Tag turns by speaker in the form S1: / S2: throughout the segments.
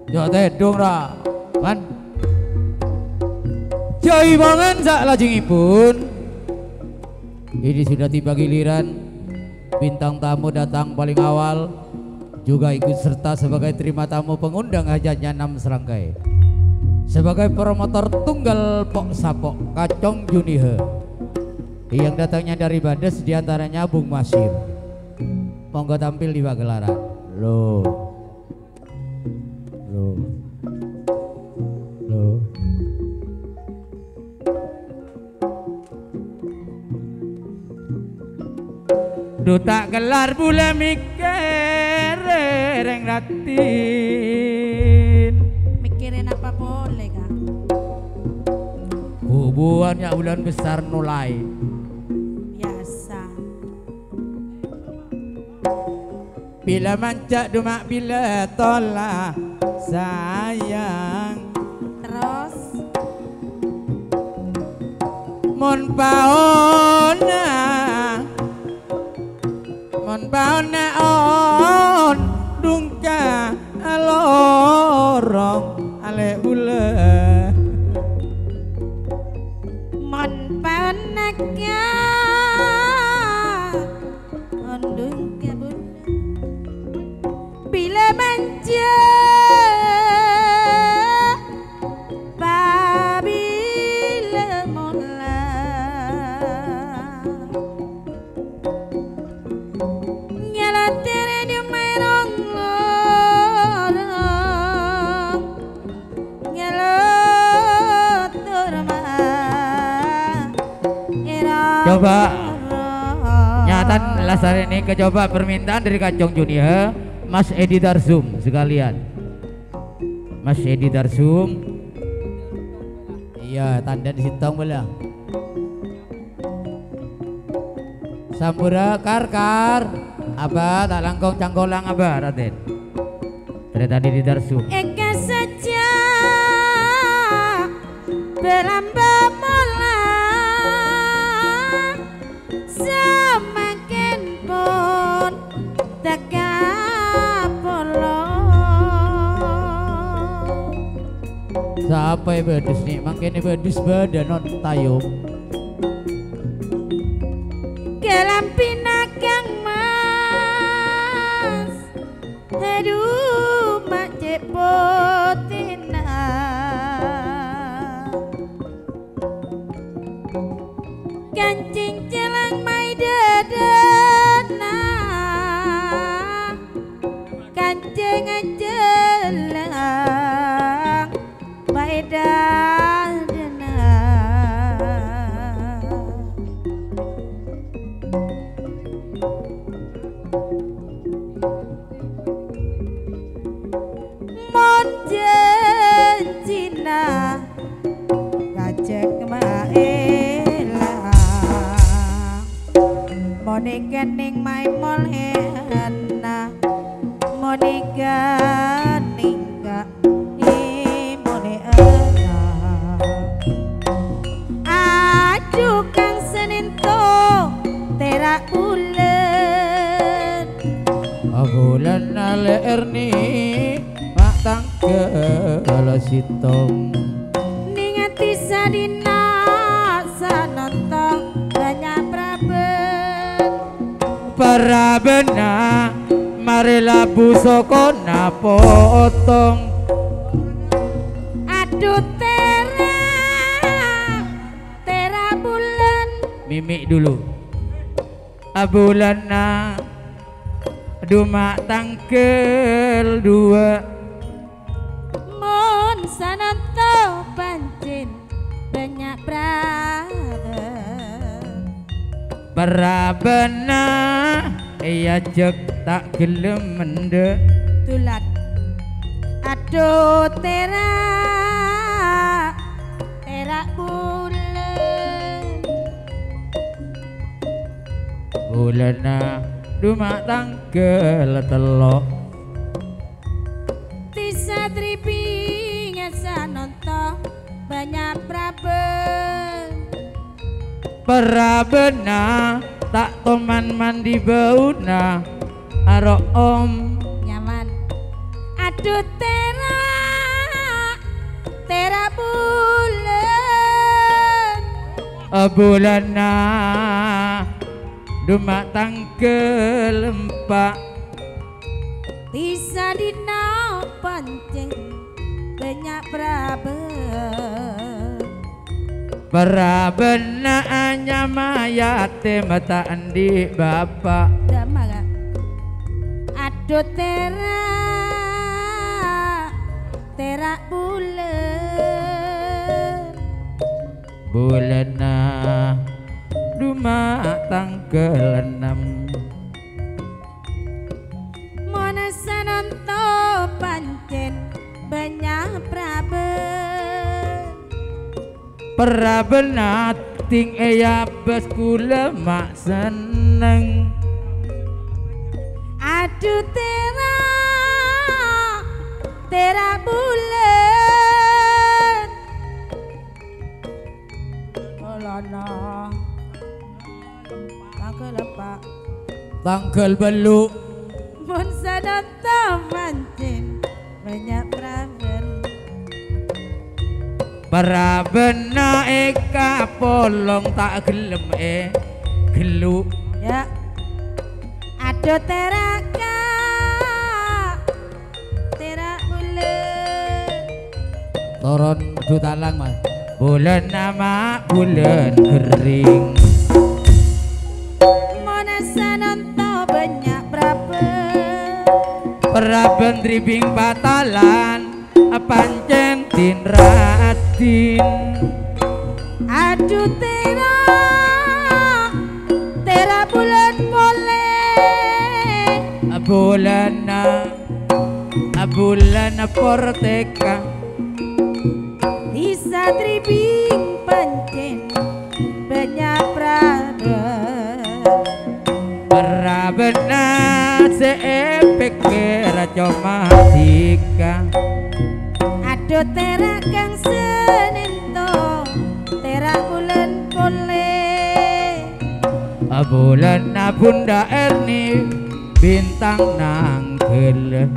S1: Ya tedung ra. Man. Jai mangan sak lajengipun. Ini sudah tiba giliran bintang tamu datang paling awal, juga ikut serta sebagai terima tamu pengundang hajatnya 6 serangkai. Sebagai promotor tunggal Pok Sapok Kacong Junihe yang datangnya dari Bandes, diantaranya Bung Masir. Monggo tampil di pagelaran. Loh. Duta gelar bule mikir reng ratin.
S2: Mikirin apa boleh kak?
S1: Hubungannya bulan besar nulai.
S2: Biasa.
S1: Bila mancak dumak bila tolak sayang.
S2: Terus
S1: Mon paona on dungka alorong ale bule
S2: mon panaknya ondung kabun bila manja babila mola nyala tere di merong lorong nyala turma
S1: coba nyatan lasar ini kecoba permintaan dari Kacong Junior Mas Edi Darsum sekalian. Mas Edi Darsum, iya tanda di situ belah. Sampura karkar apa tak langkong cangkolang apa Raden dari tadi di Darsum.
S2: Eka saja beramba mola semakin pun takapolo.
S1: Siapa yang bedus nih? Makin bedus badan non tayung.
S2: Kelam pinakang mas, aduh mak cepotina. Kancing celang mai dadana, kancing celang mai dadana. Mon janjina kacek maela monikening mai molena monikening ka monena aduh kang senento terak ulen
S1: Bulan ale erni mak tangkel sitong
S2: ningati sadina sanonto banyak
S1: Parabena marilah busoko napotong.
S2: aduh tera bulan
S1: Mimik dulu abulana Duma tangkel dua
S2: mon sananto pancin banyak brother
S1: Parabena iya cek tak gelem mende
S2: tulat aduh tera
S1: bulana Duma tangkel telok
S2: Tisa triping sanonto banyak
S1: Parabena tak toman mandi bauna aro om
S2: nyaman aduh tera
S1: Bulana dumak tangkel empak
S2: Tisa dina pancing banyak
S1: Prabena nyamayate mata andi bapak
S2: Damaga Aduh terak
S1: Bulana dumak tangkel 6
S2: Mona sananto pancen banyak
S1: Prabena ting eya bes kula mak seneng
S2: Aduh terak bulan Olana tangkel lepak
S1: tangkel belu
S2: Mon sananto pancen banyak
S1: Prabena eka polong tak gelem gelu
S2: ya aduh terak bulan
S1: toron dutalang mas bulan nama bulan kering
S2: Mona sananto banyak
S1: Praben dribing batalan pancen tin ratin
S2: aduh terak bulan boleh
S1: bulan porteka
S2: bisa dribing pancen banyak
S1: Prabena seepek racomatika
S2: aduh terak kang senento terak bulan boleh
S1: bulan bunda Erni bintang nangkel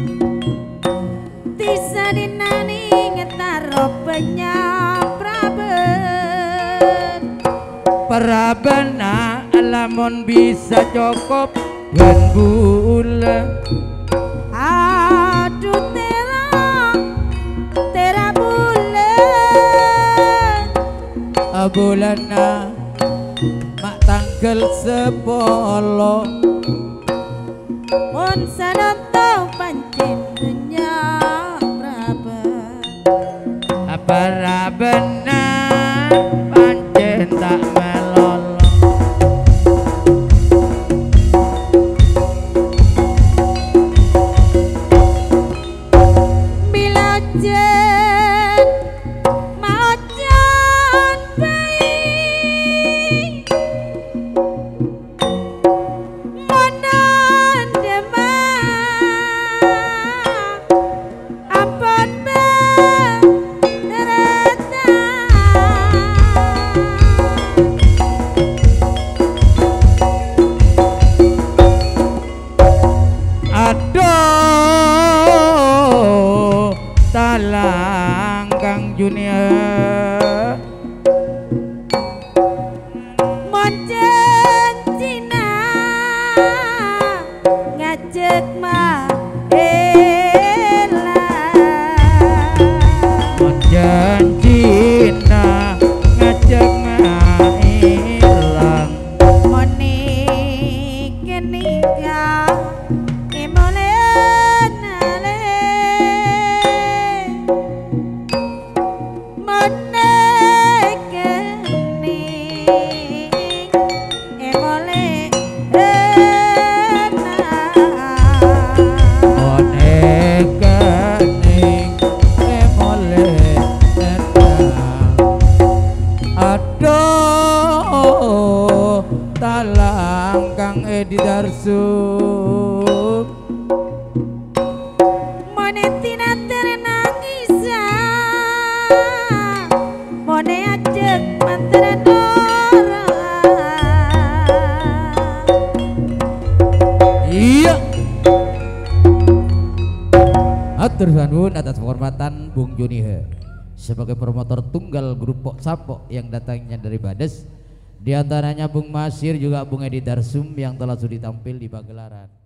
S2: tisa dinani ngetaro banyak
S1: Prabena lamun bisa cukup gan bulan
S2: aduh terak bulan
S1: mak tanggal 10
S2: mon sananto pancen banyak
S1: Prabena pancen tak melolo Junior
S2: Moncen Cina ngajak Mahela
S1: Moncen Cina ngajak Mahela
S2: Moni kenika emolen ale
S1: di darsum
S2: monetina terenangisa mone ajak manteran
S1: iya atur sanun atas penghormatan Bung Junihe sebagai promotor tunggal grup Pok Sapok yang datangnya dari Bades Di antaranya Bung Masir juga Bung Edi Darsum yang telah sudi tampil di pagelaran.